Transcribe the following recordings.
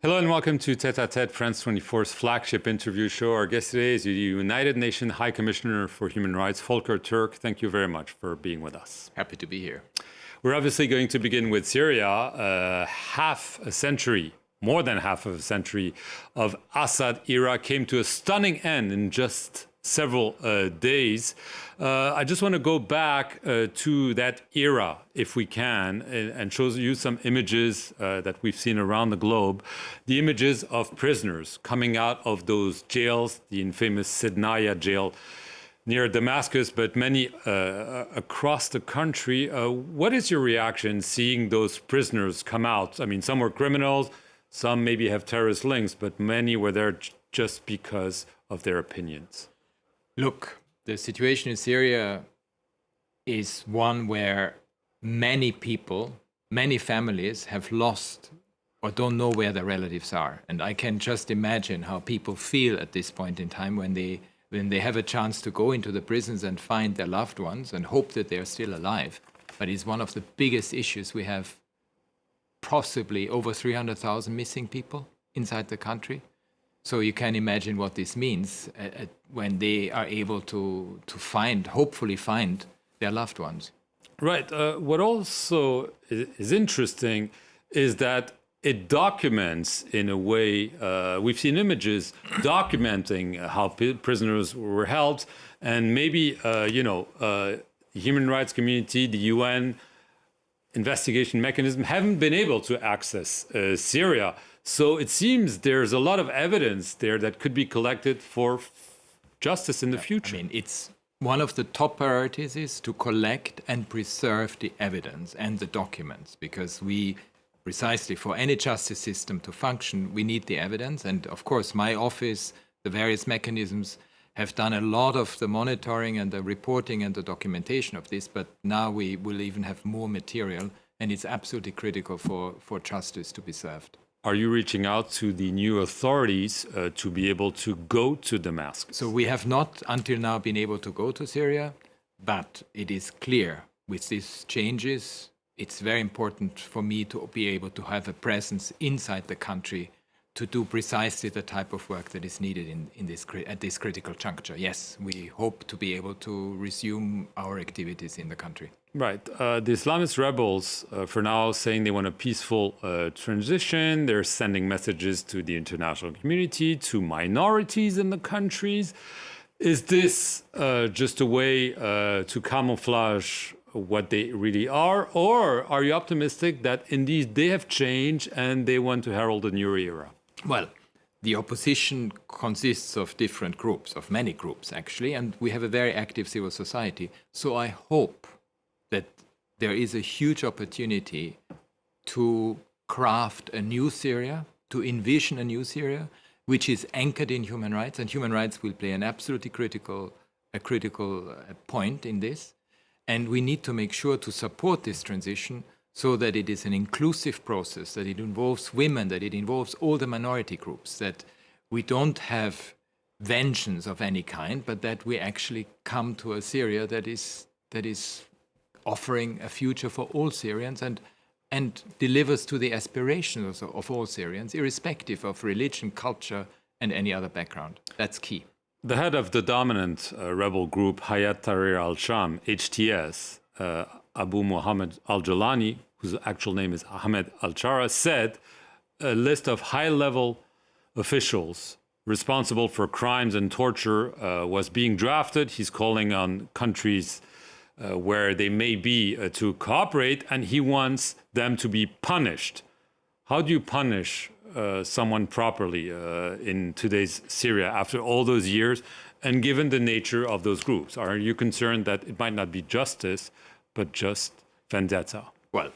Hello and welcome to Tête à Tête, France 24's flagship interview show. Our guest today is the United Nations High Commissioner for Human Rights, Volker Türk. Thank you very much for being with us. Happy to be here. We're obviously going to begin with Syria. More than half of a century of Assad era came to a stunning end in just several days. I just want to go back to that era, if we can, and show you some images that we've seen around the globe. The images of prisoners coming out of those jails, the infamous Sidnaya jail near Damascus, but many across the country. What is your reaction seeing those prisoners come out? I mean, some were criminals, some maybe have terrorist links, but many were there just because of their opinions. Look, the situation in Syria is one where many people, many families have lost or don't know where their relatives are. And I can just imagine how people feel at this point in time when they have a chance to go into the prisons and find their loved ones and hope that they are still alive. But it's one of the biggest issues we have. Possibly over 300,000 missing people inside the country. So you can imagine what this means when they are able to hopefully find their loved ones. Right. What also is interesting is that it documents, in a way, we've seen images documenting how prisoners were held, and maybe, the human rights community, the UN, investigation mechanism haven't been able to access Syria. So it seems there's a lot of evidence there that could be collected for justice in the future. I mean, it's one of the top priorities is to collect and preserve the evidence and the documents, because precisely for any justice system to function, we need the evidence. And of course, my office, the various mechanisms have done a lot of the monitoring and the reporting and the documentation of this, but now we will even have more material, and it's absolutely critical for justice to be served. Are you reaching out to the new authorities to be able to go to Damascus? So we have not until now been able to go to Syria, but it is clear with these changes, it's very important for me to be able to have a presence inside the country to do precisely the type of work that is needed at this critical juncture. Yes, we hope to be able to resume our activities in the country. Right. The Islamist rebels, for now, saying they want a peaceful transition. They're sending messages to the international community, to minorities in the countries. Is this just a way to camouflage what they really are? Or are you optimistic that indeed they have changed and they want to herald a new era? Well, the opposition consists of different groups, of many groups actually, and we have a very active civil society. So I hope that there is a huge opportunity to craft a new Syria, to envision a new Syria, which is anchored in human rights, and human rights will play an absolutely critical point in this. And we need to make sure to support this transition so that it is an inclusive process, that it involves women, that it involves all the minority groups, that we don't have vengeance of any kind, but that we actually come to a Syria that is offering a future for all Syrians and delivers to the aspirations of all Syrians, irrespective of religion, culture, and any other background. That's key. The head of the dominant rebel group, Hayat Tahrir al-Sham, HTS, Abu Muhammad al-Jalani, whose actual name is Ahmed al-Chara, said a list of high-level officials responsible for crimes and torture was being drafted. He's calling on countries where they may be to cooperate, and he wants them to be punished. How do you punish someone properly in today's Syria after all those years, and given the nature of those groups? Are you concerned that it might not be justice, but just vendetta? Well,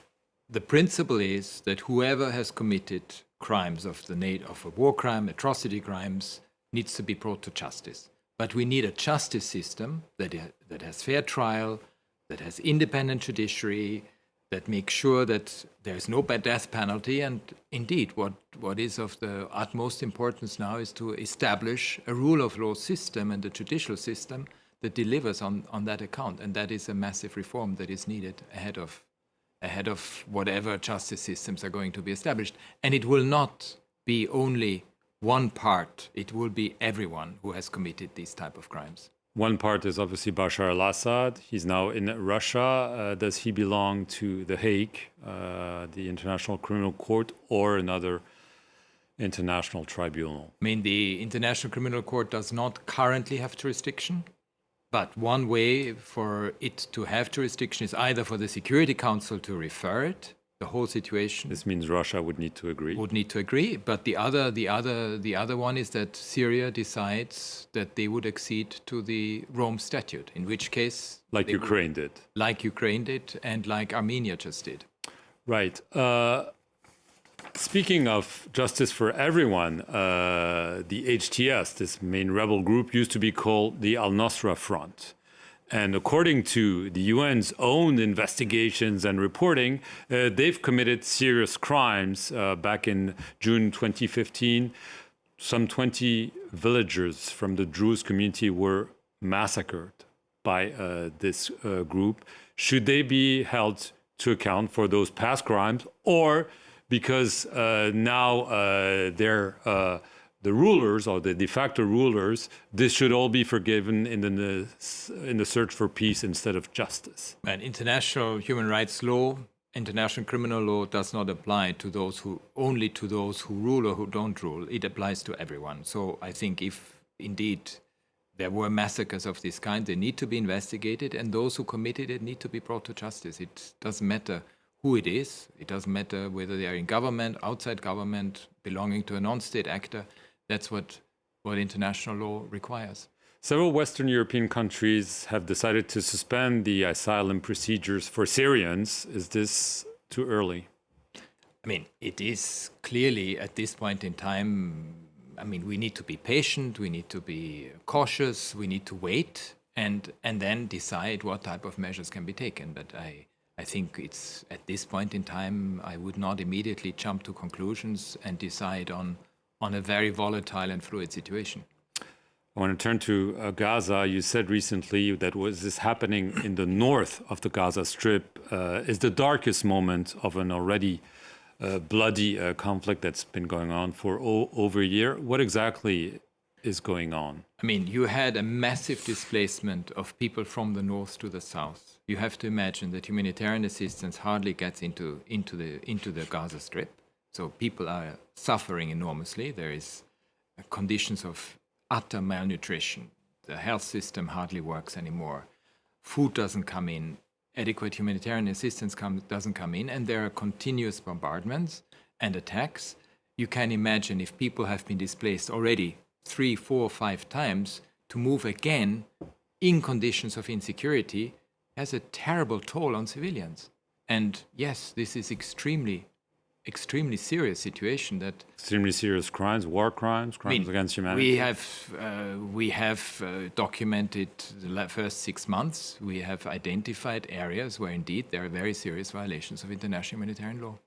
the principle is that whoever has committed crimes of a war crime, atrocity crimes, needs to be brought to justice. But we need a justice system that has fair trial, that has independent judiciary, that makes sure that there is no death penalty. And indeed, what is of the utmost importance now is to establish a rule of law system and a judicial system that delivers on that account. And that is a massive reform that is needed ahead of whatever justice systems are going to be established. And it will not be only one part. It will be everyone who has committed these type of crimes. One part is obviously Bashar al-Assad. He's now in Russia. Does he belong to The Hague, the International Criminal Court, or another international tribunal? I mean, the International Criminal Court does not currently have jurisdiction, but one way for it to have jurisdiction is either for the Security Council to refer it, the whole situation. This means Russia would need to agree. But the other one is that Syria decides that they would accede to the Rome Statute, in which case, Like Ukraine did. like Ukraine did, and like Armenia just did. Right. Speaking of justice for everyone, the HTS, this main rebel group, used to be called the Al-Nusra Front. And according to the UN's own investigations and reporting, they've committed serious crimes. Back in June 2015, some 20 villagers from the Druze community were massacred by this group. Should they be held to account for those past crimes, or because now they're the rulers or the de facto rulers, this should all be forgiven in the search for peace instead of justice? And international human rights law, international criminal law does not apply to those who only to those who rule or who don't rule. It applies to everyone. So I think if indeed there were massacres of this kind, they need to be investigated, and those who committed it need to be brought to justice. It doesn't matter who it is. It doesn't matter whether they are in government, outside government, belonging to a non-state actor. That's what international law requires. Several Western European countries have decided to suspend the asylum procedures for Syrians. Is this too early? I mean, it is clearly at this point in time. I mean, we need to be patient, we need to be cautious, we need to wait and then decide what type of measures can be taken. But I think it's at this point in time, I would not immediately jump to conclusions and decide on a very volatile and fluid situation. I want to turn to Gaza. You said recently that what is happening in the north of the Gaza Strip is the darkest moment of an already bloody conflict that's been going on for over a year. What exactly is going on? I mean, you had a massive displacement of people from the north to the south. You have to imagine that humanitarian assistance hardly gets into the Gaza Strip. So people are suffering enormously. There is conditions of utter malnutrition. The health system hardly works anymore. Food doesn't come in. Adequate humanitarian assistance doesn't come in, and there are continuous bombardments and attacks. You can imagine if people have been displaced already 3, 4, 5 times, to move again in conditions of insecurity has a terrible toll on civilians. And yes, this is extremely serious situation. That extremely serious crimes, war crimes, crimes against humanity. We have documented the first 6 months. We have identified areas where indeed there are very serious violations of international humanitarian law.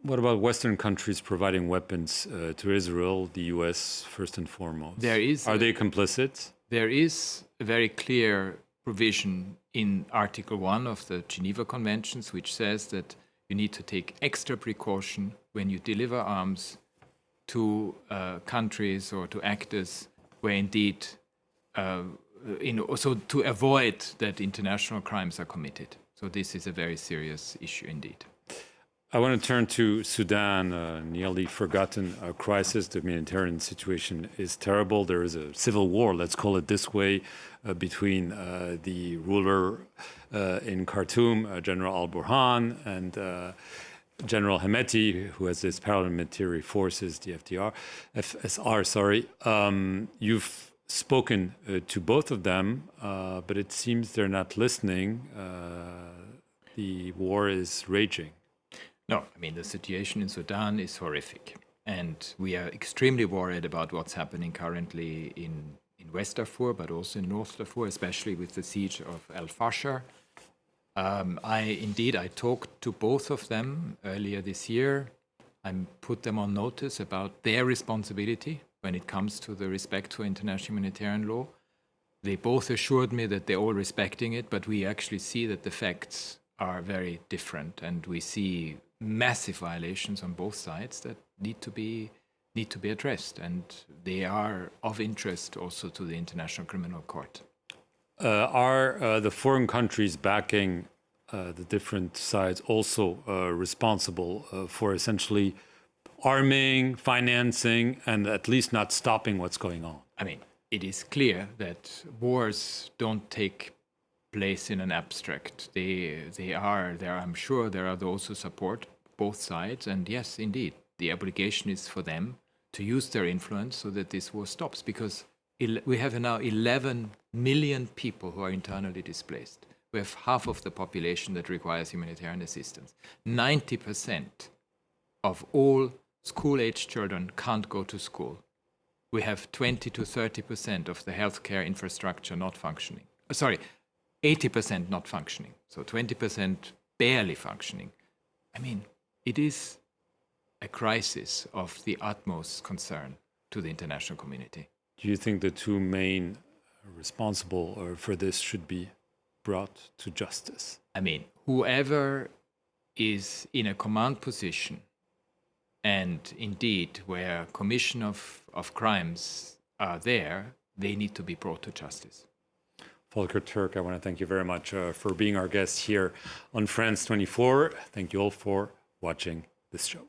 What about Western countries providing weapons to Israel, the U.S. first and foremost? Are they complicit? There is a very clear provision in Article 1 of the Geneva Conventions, which says that you need to take extra precaution when you deliver arms to countries or to actors where indeed, so to avoid that international crimes are committed. So this is a very serious issue indeed. I want to turn to Sudan, a nearly forgotten crisis. The humanitarian situation is terrible. There is a civil war, let's call it this way, between the ruler in Khartoum, General al-Burhan, and General Hemeti, who has his paramilitary forces, the FSR. You've spoken to both of them, but it seems they're not listening. The war is raging. No, I mean, the situation in Sudan is horrific. And we are extremely worried about what's happening currently in West Darfur, but also in North Darfur, especially with the siege of al-Fashar. I talked to both of them earlier this year. I put them on notice about their responsibility when it comes to the respect for international humanitarian law. They both assured me that they're all respecting it, but we actually see that the facts are very different, and we see massive violations on both sides that need to be need to be addressed, and they are of interest also to the International Criminal Court. Are the foreign countries backing the different sides also responsible for essentially arming, financing, and at least not stopping what's going on? I mean, it is clear that wars don't take place in an abstract. They are there. I'm sure there are those who support both sides, and yes, indeed, the obligation is for them to use their influence so that this war stops. Because we have now 11 million people who are internally displaced. We have half of the population that requires humanitarian assistance. 90% of all school-aged children can't go to school. We have 20 to 30% of the healthcare infrastructure not functioning. 80% not functioning. So 20% barely functioning. I mean, it is a crisis of the utmost concern to the international community. Do you think the two main responsible for this should be brought to justice? I mean, whoever is in a command position and indeed where commission of crimes are there, they need to be brought to justice. Volker Türk, I want to thank you very much for being our guest here on France 24. Thank you all for watching this show.